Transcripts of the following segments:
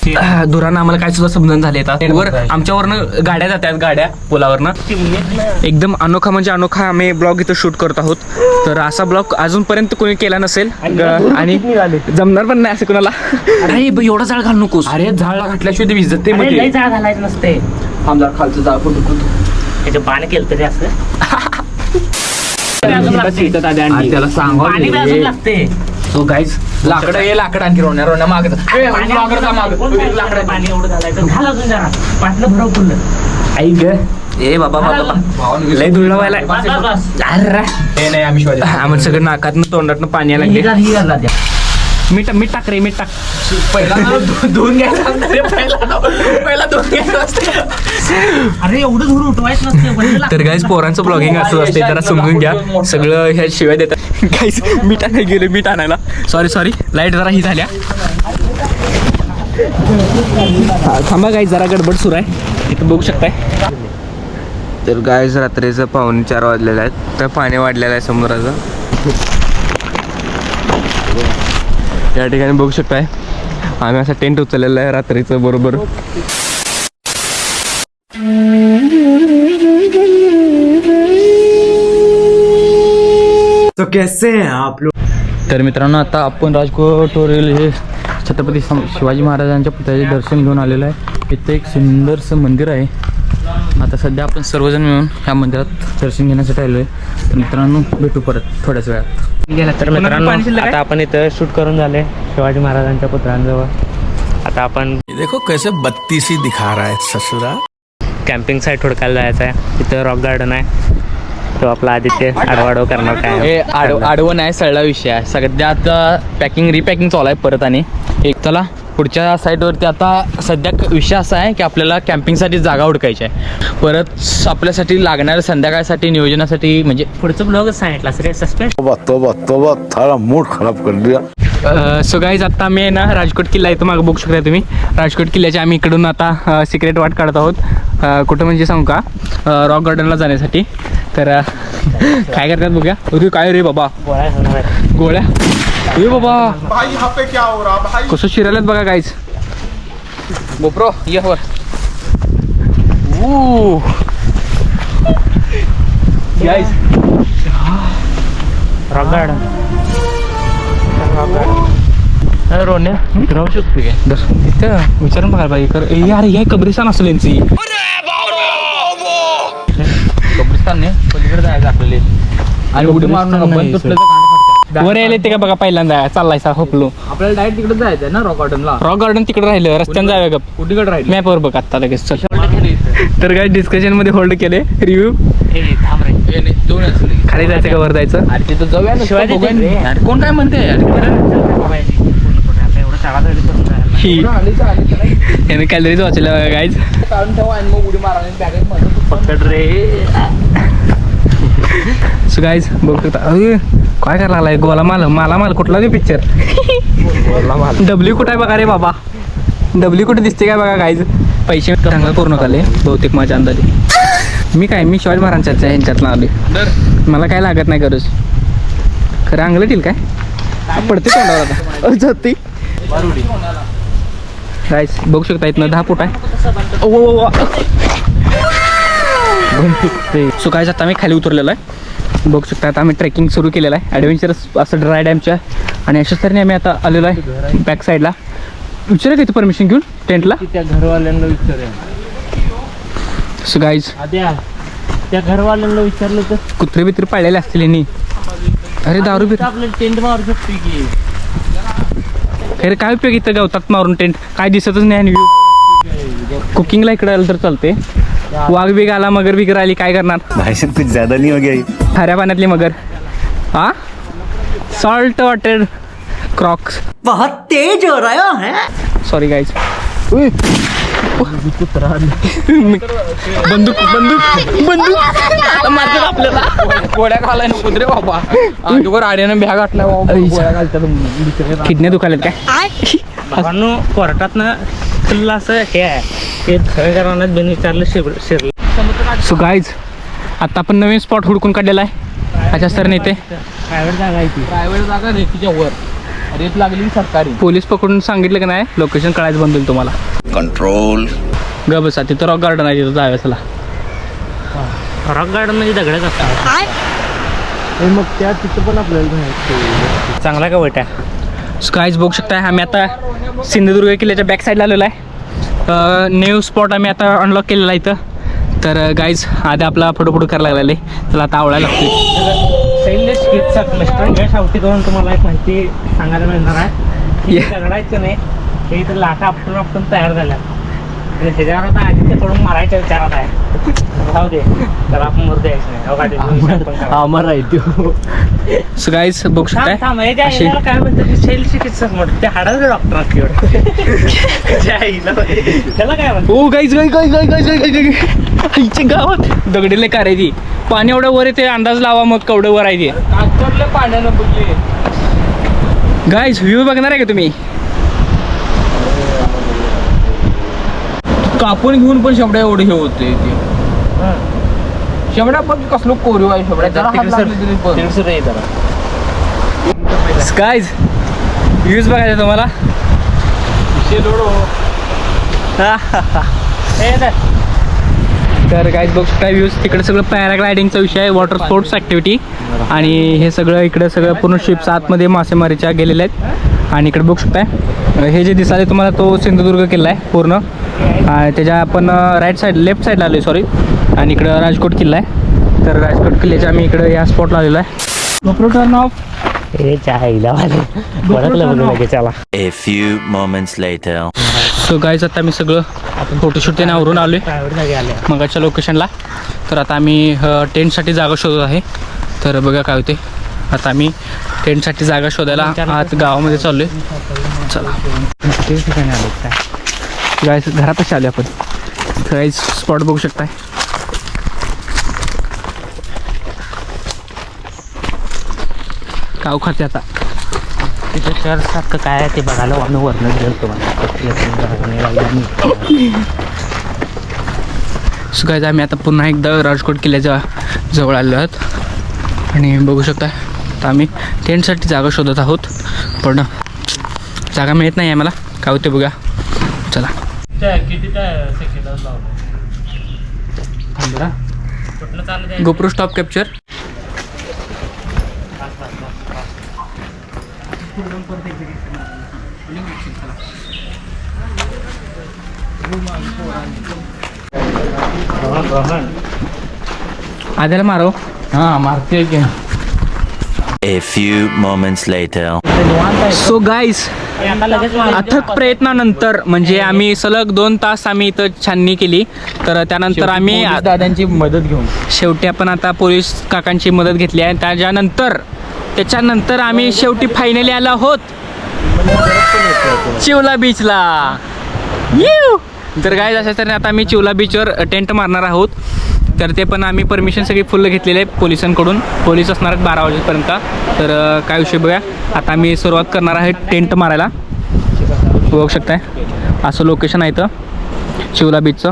धुरानं आम्हाला काय सुद्धा समजून झाले वर आमच्यावरनं गाड्या जातात, गाड्या पुलावरनं. एकदम अनोखा म्हणजे अनोखा आम्ही ब्लॉग इथं शूट करत आहोत. तर असा ब्लॉग अजूनपर्यंत कोणी केला नसेल आणि जमणार पण नाही असं कोणाला. अरे एवढा जाळ घालू नकोस. अरे झाड घातल्याशिवाय ते विजते मध्ये जाळ घालायचं नसते. आमदार खालचं जाळ त्याचं पाणी केलं तरी असं त्याला सांगा लागते. सो गाईज लाकडं हे लाकडं आणखी रोण्या मागत पाणी एवढं घालायचं. घाल अजून जरा पाटलं भरव फुललं. आई ग ए बाबा लय धुळला व्हायला. बस. नाही आम्ही सगळं नाकातनं तोंडातनं पाणी यायला लागले. मीठ टाक रे, मीठ टाक. पहिला धुवून घ्यायचं. पहिला धुवून घ्यायचं. अरे एवढं धुवून उठवायचं नसतं. तर गाईज पोरांचं ब्लॉगिंग असं असते, जरा समजून घ्या. सगळं ह्या शिवाय देतात. गाईज मीठ आणायला गेलो, मीठ आणायला. सॉरी लाईट जरा ही झाल्या. थांबा गाईज जरा गडबड सुरू आहे, इथं बघू शकताय. तर गाईज रात्रीचं 3:45 वाजलेलं आहेत. तर पाणी वाढलेलं आहे समुद्राचं. या ठिकाणी बघू शकताय आम्ही असा टेंट उचललेला आहे रात्रीचं बरोबर. तो कैसे हैं आप लोग? तर मित्रांनो आता आपण राजकोटवरील हे छत्रपती शिवाजी महाराजांच्या पुतळ्याचे दर्शन घेऊन आलेलं आहे. इथं एक सुंदरसं मंदिर आहे. आता सध्या आपण सर्वजण मिळून ह्या मंदिरात दर्शन घेण्यासाठी आलो आहे. तर मित्रांनो भेटू परत थोड्याच वेळात. तर मित्रांनो आता आपण इथं शूट करून झाले शिवाजी महाराजांच्या पुतळ्यांजवळ. आता आपण देखो कैसे बत्तीसी दिखा रहा है ससुरा. कॅम्पिंग साईट हुडकायला जायचं आहे. इथं रॉक गार्डन आहे. तो आपला आदित्य आडवाडव करणार काय. हे आडवण आहे, सळला विषय आहे. सध्यात पॅकिंग रिपॅकिंग चालू आहे परत. आणि एक चला पुढच्या साईडवरती आता सध्या विषय असा आहे की आपल्याला कॅम्पिंगसाठी जागा हुडकायची आहे. परत आपल्यासाठी लागणाऱ्या संध्याकाळसाठी नियोजनासाठी म्हणजे पुढचं ब्लॉगच सांगितला सर. सस्पेन्स. तोबा थारा मूड खराब कर दिया. सो गाईज आता मी ना राजकोट किल्ला इथं मागं बघू शकता तुम्ही. राजकोट किल्ल्याच्या आम्ही इकडून आता सिक्रेट वाट काढत आहोत. कुठं म्हणजे सांगू का, रॉक गार्डनला जाण्यासाठी. तर काय करतात बघूया. अरे काय रे बाबा, गोळ्या ए बाबा कसं शिरायलात बघा गाईज. गोप्रो ये वर. Guys rock garden. रोने राहू शकतो काय इथं विचारून बघायला पाहिजे. अरे हे कब्रिस्तान असेल यांची. कब्रिस्तान नाही पलीकडे जायचं आपल्याला. आणि उडी मारून वर यायला ते का बघा पहिल्यांदा चाललायचा होपलो. आपल्याला डायरेक्ट तिकडे जायचं ना रॉक गार्डनला. रॉक गार्डन तिकडे राहिलं, रस्त्यानं जाऊया का कुठीकडे राहिलं मॅपवर बघ आता लगेच. चल तर काय डिस्कशन मध्ये होल्ड केले रिव्ह्यू. खाली जायचं का वर जायचं. अरे तिथं जाऊया ना. कोण काय म्हणते याने कॅलरीज वाचल्या बघा गाईज. पकड रे. सो गाईज बघू शकता. अरे काय करायला लागलाय गोला माल कुठला ते पिक्चर. डब्ल्यू कुठं आहे बघा रे बाबा. डब्ल्यू कुठे दिसते काय बघा गाईज. पैसे चांगला करू नका ले बहुतेक माझ्या अंदाजे. मी शिवाजी महाराजांच्या ह्यांच्यातला आले. मला काय लागत नाही गरज. खरं अंगलं येईल काय पडते तोंडावर आता जाते. गाईज बघू शकता इथनं 10 फूट आहे. सो गाईज आता मी खाली उतरलेलो आहे. बघू शकता आता आम्ही ट्रेकिंग सुरू केलेलं आहे. ॲडव्हेंचरस असं ड्राय डॅमच्या. आणि अशाच तऱ्हेने आम्ही आता आलेलो आहे बॅक साईडला. विचारा का परमिशन घेऊन टेंटला. त्या घरवाल्यांना विचारूया. सो गाईज त्या घरवाल्यांना विचारलं तर कुत्रे बित्रे पाळलेले असतील यांनी. अरे दारू बिरू आपलं टेंट मारू शकतो की. खरं काय उपयोग इथं गवतात मारून टेंट काय दिसतच नाही. आणि कुकिंगला इकडे आलं तर चालते. वाघ बिग आला, मगर बिगर आली, काय करणार. भाई कुछ ज्यादा नहीं हो गया. खाऱ्या पाण्यातली मगर. हा सॉल्ट वॉटर क्रॉक्स. बहुत तेज हो रहा है. Sorry guys. बंदूक मारतात आपल्याला. गोळ्या घालाय नको रे बाबा. आजोबर आड्यानं भ्या गाठला गोळ्या घालतात. किडण्या दुखाल्यात काय. भावांनो कोर्टातनं तुला असं हे आहे ते घरघरांना बिन विचारलं शिरलं. सो गाईज आता आपण नवीन स्पॉट हुडकून काढलेला आहे. ह्याच्या सर नेते प्रायव्हेट जागा आहे ती. प्रायव्हेट जागा रेतीच्या वर. रेत लागली सरकारी. पोलीस पकडून सांगितलं की नाही लोकेशन कळायचं बंद होईल तुम्हाला. कंट्रोल. ग बसा तिथं रॉक गार्डन आहे तिथं जायला. रॉक गार्डन म्हणजे दगडच असतात. मग त्या तिथं पण आपल्याला चांगला का वाईट आहे? स्कायच बघू शकताय आम्ही आता सिंधुदुर्ग किल्ल्याच्या बॅक साईडला आलेलो आहे. न्यू स्पॉट आम्ही आता अनलॉक केलेला आहे इथं. तर गाईज आधी आपला फोटो करायला लागलेला आहे, त्याला आता आवडायला लागते. शैलेश चिकित्सक मिस्टर या शावटी करून तुम्हाला एक माहिती सांगायला मिळणार आहे की दगडायचं नाही, हे इथं लाटा आपटून तयार झाल्या आणि त्याच्यावर आता आधी ते पडून मारायच्या विचारात आहे. जाऊ दे तर आपण मरू द्यायचं नाही. अमर आहे सो गाईज बघू शकताय अशी काय म्हणतात शैल चिकित्सक म्हणतात, ते हाडाचे डॉक्टर असते त्याला काय म्हणतात. ओ गाईज आईच्या गावात दगडीले करायची पाणी एवढं वर येते, अंदाज लावा मग केवढं वर आहे ते पाण्यानं बघले. गाईज व्ह्यू बघणार आहे का तुम्ही? कापून घेऊन पण शेवड्या एवढे हे होते ते. शेवड्या पण कसलो कोरीव आहे शेवड्या. गाईज व्ह्यूज बघायचा तुम्हाला. तर गाईज बघू शकता व्ह्यूज. तिकडे सगळं पॅराग्लायडिंगचा विषय आहे, वॉटर स्पोर्ट्स ॲक्टिव्हिटी. आणि हे सगळं इकडे सगळं पूर्ण शिप्स आतमध्ये मासेमारीच्या गेलेल्या आहेत. आणि इकडे बघू शकताय हे जे दिसाले तुम्हाला तो सिंधुदुर्ग किल्ला आहे पूर्ण. त्याच्या आपण राईट साईड लेफ्ट साईडला आलो आहे सॉरी. आणि इकडं राजकोट किल्ला आहे. तर राजकोट किल्ल्याच्या आम्ही इकडे या स्पॉटला आलेलो आहे. GoPro turn off. हे चायला चला. A few moments later. So guys आता आम्ही सगळं फोटोशूट त्याने आवरून आलो आहे मगाच्या लोकेशनला. तर आता आम्ही टेंटसाठी जागा शोधत आहे. तर बघा काय होते. आता आम्ही टेंटसाठी जागा शोधायला आत गावामध्ये चाललो आहे. चला ठिकाणी आलो काय गाईज घरातच आलो आपण. गाईज स्पॉट बघू शकताय. गाव खाते आता तिथे शहर सारखं काय आहे ते बघायला आम्ही वरनं गेलो तुम्हाला. सो गाईज आम्ही आता पुन्हा एकदा राजकोट किल्ल्याच्या जवळ आलो आहोत. आणि बघू शकता आता आम्ही टेंटसाठी जागा शोधत आहोत पण जागा मिळत नाही आहे मला. काय होते बघा. चला किती सेकंड कुठलं चालू गोप्रो स्टॉप कॅप्चर. आद्याला मारो. हां मारते की. A few moments later. So guys अथक प्रयत्नानंतर म्हणजे आम्ही सलग 2 तास आम्ही इथं छाननी केली. तर त्यानंतर आम्ही दादांची मदत घेऊन शेवटी आपण आता पोलीस काकांची मदत घेतली आहे. त्याच्यानंतर आम्ही शेवटी फायनली आलो आहोत चिवला बीचला. तर गाईज अशा तऱ्हेने आता आम्ही चिवला बीचवर टेंट मारणार आहोत. तर ते पण आम्ही परमिशन सगळी फुल घेतलेली आहे पोलिसांकडून. पोलीस असणार आहेत 12 वाजेपर्यंत. तर काय विषय बघा. आता आम्ही सुरुवात करणार आहे टेंट मारायला. बघू शकताय असं लोकेशन आहे इथं चिवला बीचचं.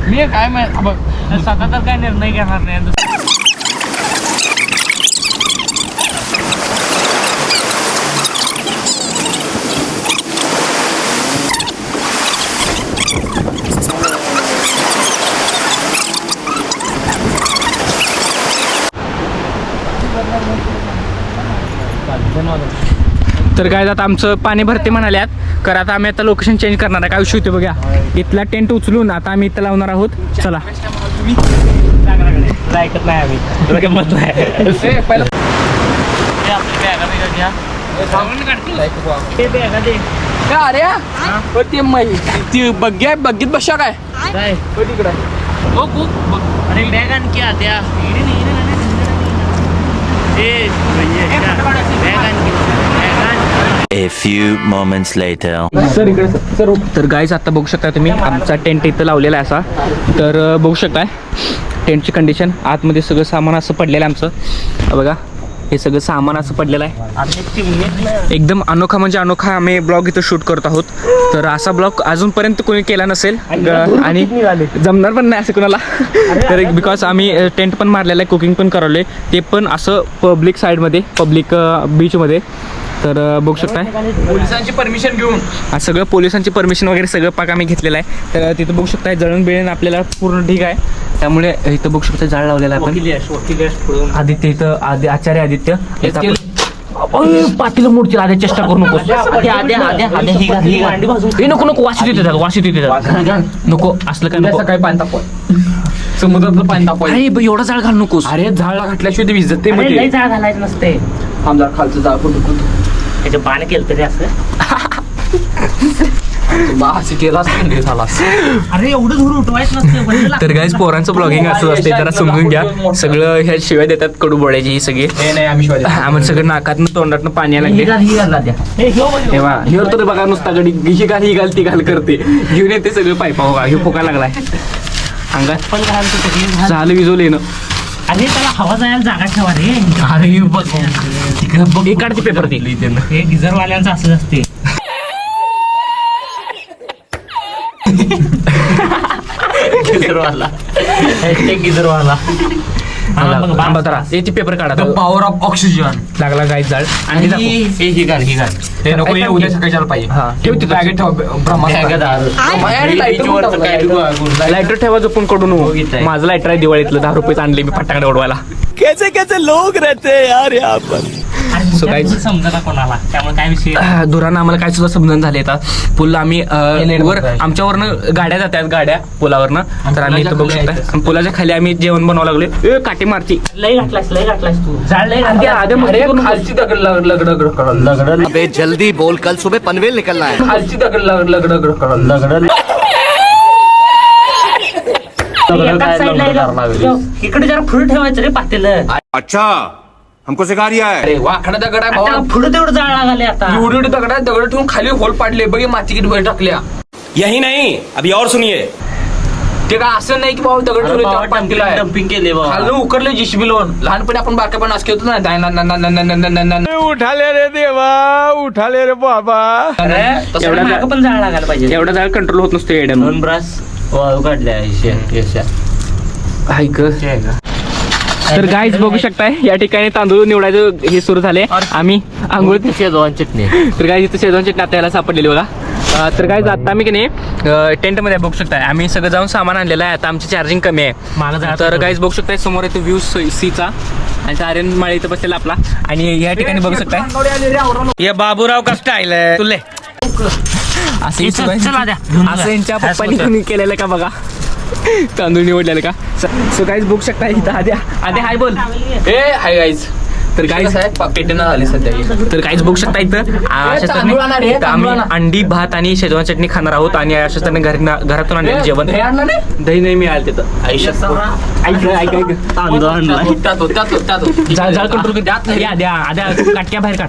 मी काय स्वतः तर काय निर्णय घेणार नाही. तर काय आता आमचं पाणी भरते म्हणाल्यात. तर आता आम्ही आता लोकेशन चेंज करणार आहे. काय विषय होते बघा. इथला टेंट उचलून आता आम्ही इथं लावणार आहोत. चला ऐकत नाही आम्ही तुला गंमत नाही. अरे ती बघ्गीत बशा काय तिकडं. अरे बॅग आणखी आत्या A few moments later. तर गाईज आता बघू शकता तुम्ही आमचा टेंट इथं लावलेला आहे असा. तर बघू शकताय टेंटची कंडिशन. आतमध्ये सगळं सामान असं पडलेलं आहे आमचं बघा. हे सगळं सामान असं पडलेलं आहे. एकदम अनोखा म्हणजे अनोखा आम्ही ब्लॉग इथं शूट करत आहोत. तर असा ब्लॉग अजूनपर्यंत कोणी केला नसेल आणि जमणार पण नाही असं कोणाला. तर बिकॉज आम्ही टेंट पण मारलेलं आहे, कुकिंग पण करवले, ते पण असं पब्लिक साईडमध्ये, पब्लिक बीचमध्ये. तर बघू शकताय पोलिसांची परमिशन घेऊन सगळं, पोलिसांची परमिशन वगैरे सगळं पाक आम्ही घेतलेलं आहे. तर तिथं बघू शकताय जळण बिळण आपल्याला पूर्ण ठीक आहे. त्यामुळे इथं बघू शकता जाळ लावलेला आहे आपण. आदित्य इथं आचार्य आदित्य पातीला मोडची आद्या चेष्टा करू नको. नको नको वाशी देते वाशी देते नको असलं काय नको. सकाळी पाणी तापवा, समुद्रातलं पाणी तापवा. अरे एवढा जाळ घालू नकोस. अरे झाड घातल्याशिवाय ते विजत ते अरे लई जाळ घालायचं नसते. आमदार खालचं जाळ कुठं त्याचं पाणी केलं तरी असं. असे केला झालास. अरे एवढं धूर उठवायचं नसतं. तर गाईज पोरांचं ब्लॉगिंग असं असते, जरा समजून घ्या. सगळं ह्या शिवाय देतात कडू बोळ्याची ही सगळी. नाही आम्ही शिवाय आम्हाला सगळं नाकातनं तोंडातनं पाणी यायला लागले. तेव्हा ह्यावर तर बघा नुसता गडी ही घाल ही घाल ती घाल करते, घेऊन येते सगळं पायपा बघा. हे फुका लागलाय अंगात, पण घालतो झालं विजवलं येणं. अरे त्याला हवा जायला जागा ठेवा रे. अरे बघ एक काढते पेपर ती. हे गिझरवाल्यांचं असं असते. गिझरवाला गिझरवाला याची पेपर काढा. पॉवर ऑफ ऑक्सिजन लागला गाईज जाळ. आणि ही घाल ही घाल. ते नको हे उद्या सकाळी पाहिजे. हा ठेव तिथं बॅगेत लायटर ठेवा जपून कडू नको. माझं लायटर आहे दिवाळीतलं, 10 रुपये आणले मी फटाकडे उडवायला. कैसे कैसे लोग रहते हैं यार यहाँ पर. So guys, समजा कोणाला, त्यामुळे काय विषय धुरानं आम्हाला काय सुद्धा समजून झाले. येतात पुल आम्ही वर आमच्यावरनं गाड्या जातात, गाड्या पुलावरनं. तर आम्ही इथं बघू शकता आणि पुलाच्या खाली आम्ही जेवण बनवायला लागलो. काटे मारची लई घातलास तू. जाळ लई खालची दगड लगड अबे जल्दी बोल, कल सुबह पनवेल निकलना है. खालची दगड लगड इकडे जरा पुढे ठेवायचं रे पातेलं. अच्छा हमको सिखा रिया है. अरे वाकडा दगड आहे भावा. पुढे तेवढं जाळ लागाले आता. एवढी दगड आहे, दगड ठेवून खाली होल पाडले बघे, माती किती वर टाकल्या. यही नहीं, अभी और सुनिए. ते काय असं नाही की बाबा दगड ठेवले त्यावर पाणी केलं आहे. डम्पिंग केले खालून उकरले जिशबी लोन. लहानपणी आपण बारका पण असं होतो ना. उठाले रे देवा, उठाले रे बाबा. एवढा पण जाळ लागायला पाहिजे. एवढा जाळ कंट्रोल होत नसतो एवढ्या. दोन ब्रास वाळू काढल्या. तर गाईज बघू शकताय या ठिकाणी तांदूळ निवडायचं हे सुरू झाले. आम्ही आंघोळ शेजवान चटणी. तर गाईज इथं शेजवान चटणी आता याला सापडलेली बघा. तर गाईज आता आम्ही की नाही टेंटमध्ये बघू शकताय आम्ही सगळं जाऊन सामान आणलेलं आहे. आता आमची चार्जिंग कमी आहे. तर गाईज बघू शकताय समोर येतो व्ह्यू सीचा आणि आर्यन माळी इथं बसलेला आपला. आणि या ठिकाणी बघू शकताय ये बाबूराव का स्टाईल है. तुले असं यांच्या पप्पांनी केलेलं का बघा, तांदूळ निवडलेलं का. सो गाईज बघू शकता इथं आद्या हाय बोल. ए हाय गाईज. तर गाईज पेटना झाली सध्या. तर काहीच बघू शकता इथं आम्ही अंडी भात आणि शेजवान चटणी खाणार आहोत. आणि अशाच त्याने घरातून आणलेलं जेवण. दही नाही मिळालं तिथं आयुष्यात. जाळ कंट्रोल द्या आद्या काटक्या बाहेर काढ.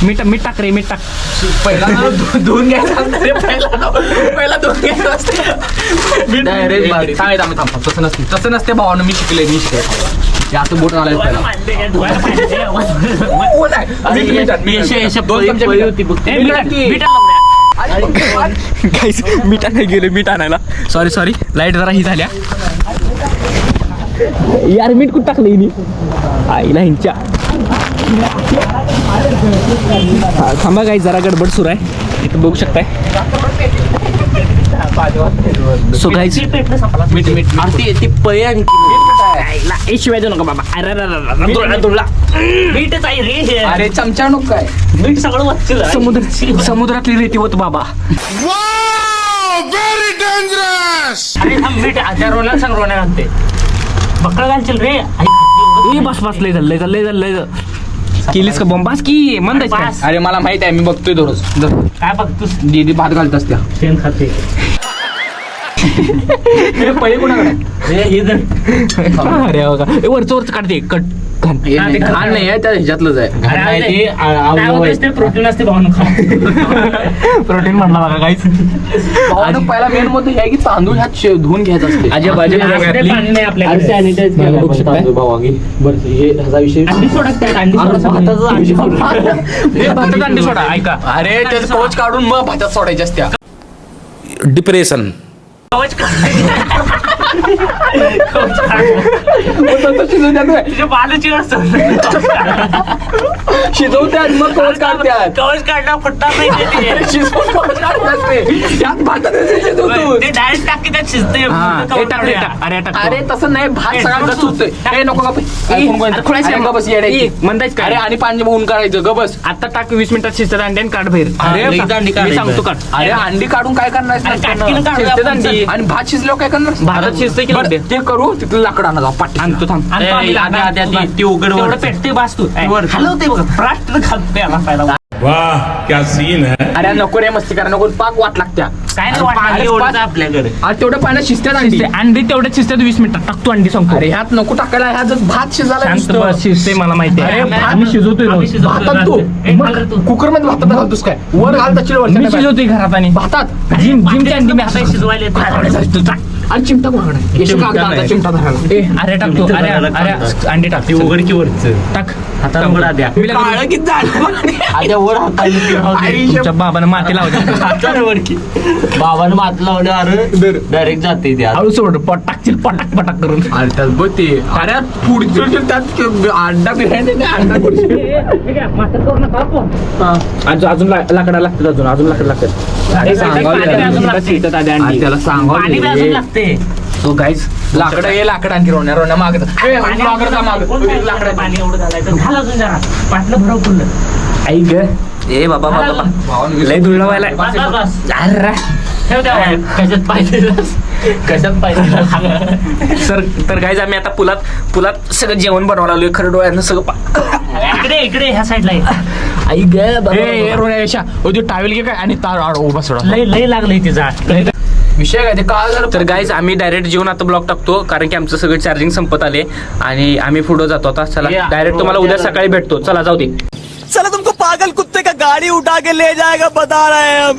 मीठ टाक रे, मीठ टाक. पहिला धुवून घ्यायचं. पहिला धुवून घ्यायचं असते. तसं नसते भावानं. मी शिकले असं बोट आलाय मीठ नाही गेलो, मीठ आणायला. सॉरी लाईट जरा ही झाल्या यार. मीठ कुठं टाकलं हिनी आईला हिंच्या. थांबा काही जरा गडबड सुरू आहे इथं बघू शकताय. सो गाईज मीठ पळे आणि शिवाय देऊ नका बाबा. मीठच आहे रे. अरे चमचा नको काय. मीठ सगळं वाचलं. समुद्रातली रेती होत बाबा. अरे मीठ रोला सांग रोण्या घालते. बकळा घालशील रे. बस लय झालं केलीस का बॉम्बास की मन. अरे मला माहित आहे, मी बघतोय दररोज. काय बघ तू दीदी भात घालत असत्या. शेण खाते. पहिले कुणाकडे अरे बघा वरचं वरचं काढते कट घाण. घाण नाही आहे त्या ह्याच्यातलंच आहे घाण नाही ते प्रोटीन असते भावना खा प्रोटीन म्हणला बघा काहीच भावानं पहिला मेन मुद्दा हे आहे की तांदूळ ह्यात धुवून घ्यायचा असते अजय बाजी पाणी नाही आपल्याकडे तांदूळ भाऊ आगी बरं हे ह्याचा विषय अंडी सोडा त्यात, अंडी सोडा भातात अंडी सोडा ऐका अरे त्याचं कवच काढून मग भातात सोडायच्या असत्या डिप्रेशन शिजवत्यात मग कवच काढत्यात कवच काढला फुटणार नाही शिजवून कवच काढत असते त्यात भातात शिजवतो ते डायरेक्ट टाकी त्यात शिजते अरे तसं नाही भात सगळा गच होतोय ए नको का बस येडे म्हणतायच अरे काय आणि पाणी होऊन काढायचं ग बस आता टाक 20 मिनिटात शिजतात अंडी आणि काढ बाहेर अरे मी अंडी काढायचं. सांगतो काढ अरे अंडी काढून काय करणार अरे काटकीनं काढूया शिजतात आपण. अंडी आणि भात शिजल्यावर काय करणार भातात शिजते की बरं, अंडे? ते करू तिथलं लाकड आणा जाऊ पाठी आणतो थांब ती उघड पेटते बास तू हलवते बघ राष्ट्र घालते याला पहिला वाह क्या सीन है. अरे नको रे मस्ती करा नको पाक वाट लागत्या काय नाही वाटणार एवढंच आपल्याकडे आणि तेवढं पाण्यात शिजत्यात अंडी शिजते अंडी तेवढ्याच शिजतात 20 मिनिटात टाकतो अंडी सांगतो अरे ह्यात नको टाकायला ह्यात जर भात शिजायला शांत नुसतं. बस शिजते मला माहिती आहे अरे, आम्ही शिजवतोय रोज. भातात तू कुकर मध्ये भातात घालतोस काय वर घालता चिड मी शिजवतोय घरात आणि भातात जिमची अंडी मी हातात शिजवायला येते. आणि चिमटा कोणाकडे येशील का चिमटा आता नाही. चिमटा धरायला अरे टाकतो अरे अरे अंडी टाक उघड की वरचं टाक हाताला उघड आद्या मी लागलो. काळं किती झालं आद्या वर हाताला आई तुमच्या बाबानं माती लावते हाताला वर की बाबानं मात लावल्यावर डायरेक्ट जाते त्या हळू सोड पट टाकतील पटाक पटाक करून अरे त्यात बघ ते अरे पुढचं त्यात अंडा बिर्याणी नाही अंडा खुर्ची. अजून लाकडा लागतात अजून लाकडं लागतात अरे सांगावं आणि त्याला सांगावं पाणी बी अजून लागते तो गाईज लाकडं हे लाकडं आणखी रोण्या मागत पाणी एवढं घालायचं घाल अजून जरा पाटलं भरव फुललं आई ग ए बाबा बाबा लय धुळा व्हायला बस, बस, बस. अरे ठेव त्या वर. कशात पाहिजे कशात पाहिजे सर तर गाईज आम्ही आता पुलात सगळं जेवण बनवायला लागलोय खरं डोळ्यानं सगळं इकडे ह्या साईडला आई ग रोण्या टावेल घे काय आणि तार उभा सोडा लय लागलंय ती झाड विषय काय ते काळ झालं तर गाईज आम्ही डायरेक्ट जेवण आता ब्लॉग टाकतो कारण की आमचं सगळं चार्जिंग संपत आले आणि आम्ही पुढे जातो आता चला डायरेक्ट तुम्हाला उद्या सकाळी भेटतो चला जाऊ दे चलो तुमको पागल कुत्ते का गाड़ी उठा के ले जाएगा बता रहे हैं हम.